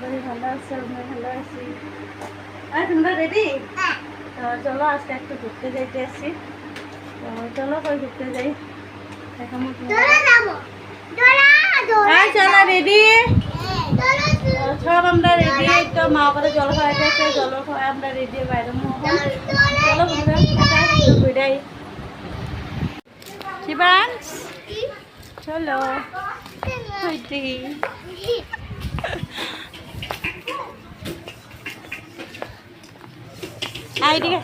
করি ভালো আছে, আমরা ভালো আছি। আর তোমরা রেডি? তো চলো আজকে একটু ঘুরতে যাইতে আসছি। তো চলো কই ঘুরতে যাই দেখাবো। চলো রেডি, সব আমরা রেডি। তো মা বাবা জল খাওয়াইতে আছে, জল খাওয়াই আমরা রেডি বাইরে। চলো ঘুরাই শিবাংশ, চলো আইডিয়া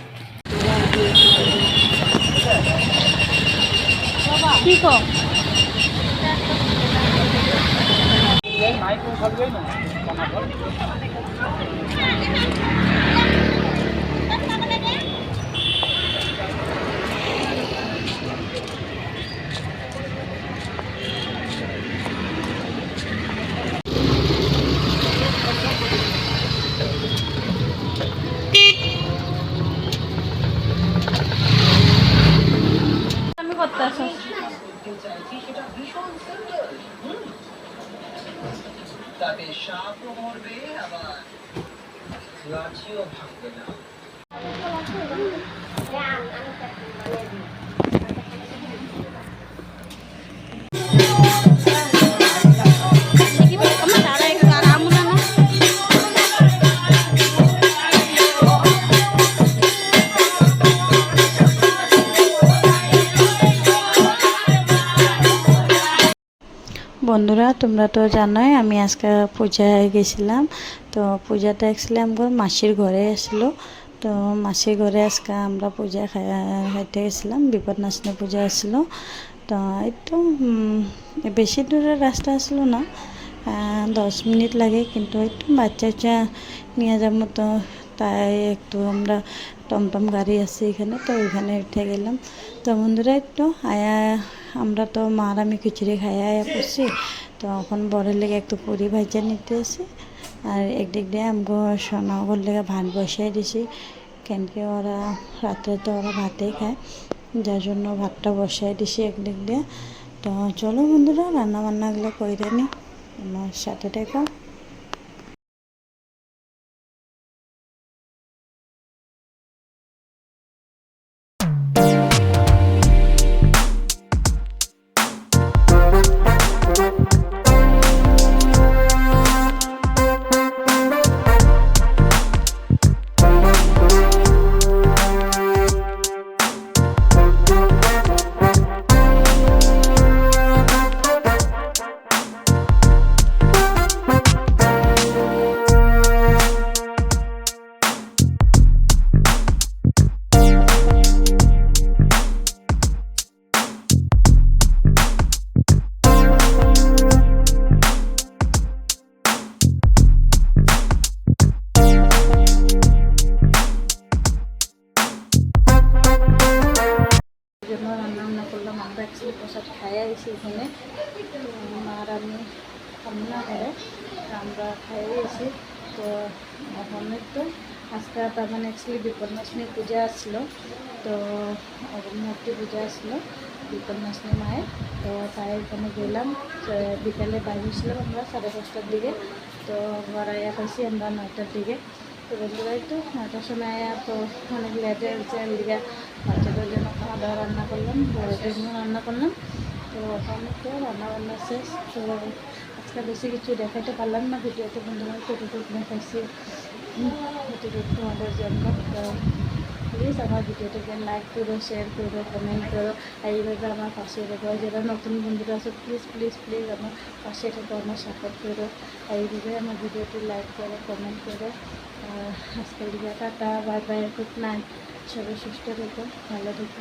কি কো আমি করতে আসো। তাতে সাপও মরবে আবার লাঠিও ভাঙবে না। বন্ধুরা তোমরা তো জানোই আমি আজকে পূজায় গেছিলাম। তো পূজাটা অ্যাকচুয়ালি আমার মাসির ঘরে আসলো। তো মাসির ঘরে আজকে আমরা পূজা খাইতে গেছিলাম, বিপদনাশিনী পূজা আসলো। তো একটু বেশি দূরের রাস্তা আসলো না, 10 মিনিট লাগে, কিন্তু একটু বাচ্চা নিয়ে যাওয়ার মতো, তাই একটু আমরা টমটম গাড়ি আছে এখানে, তো ওইখানে উঠে গেলাম। তো বন্ধুরা একটু আমরা তো মার আমি খিচুড়ি খাইয়া পড়ছি। তো এখন বরের লেগে একটু পুরি ভাজা নিতে আসি, আর একদিক দিয়ে আমগো সোনাগর লেগে ভাত বসাই দিছি, কেনকে ওরা রাত্রে তো ওরা ভাতেই খায়, যার জন্য ভাতটা বসাই দিছি একদিক দিয়ে। তো চলো বন্ধুরা রান্না বান্নাগুলো করে নিই, আমার সাথে দেখো। রান্না করলাম আমরা একসাথে প্রসাদ খাইয়া গেছি এখানে, আর আমি রান্না করে আমরা খাইয়ে গেছি। তো এখন তো আজকে তার মানে অ্যাকচুয়ালি বিপদনাশিনী পূজা আসছিলো, তো মূর্তি পূজা আসছিলো বিপদনাশিনী মায়ের। তো তাই এখানে গেলাম, বিকালে বাইরে ছিলাম আমরা 5:30টার দিকে। তো ঘর আয়া পাইছি আমরা 9টার দিকে। তো বন্ধুরা একটু 9টার সময় আয়া তো অনেক লেটে হচ্ছে, এদিকে বাচ্চাদের জন্য খাওয়া দাওয়া রান্না করলাম, বড়দের জন্য রান্না করলাম। তো এখন তো রান্নাবান্না শেষ। তো আজকে বেশি কিছু দেখাতে পারলাম না ভিডিওতে, বন্ধুরা কতটুকু দেখাইছি কতটুকু তোমাদের জন্য। তো প্লিজ আমার ভিডিওটাকে লাইক করো, শেয়ার করো, কমেন্ট করো, এইভাবে আমার পাশে রেখো। যারা নতুন বন্ধুরা আছে প্লিজ প্লিজ প্লিজ আমার পাশে রেখো, আমার সাপোর্ট করো, এইভাবে আমার ভিডিওটি লাইক করো, কমেন্ট করো। আজকাল tata, bye bye, good night, সবাই সুস্থ থেকো, ভালো থেকো।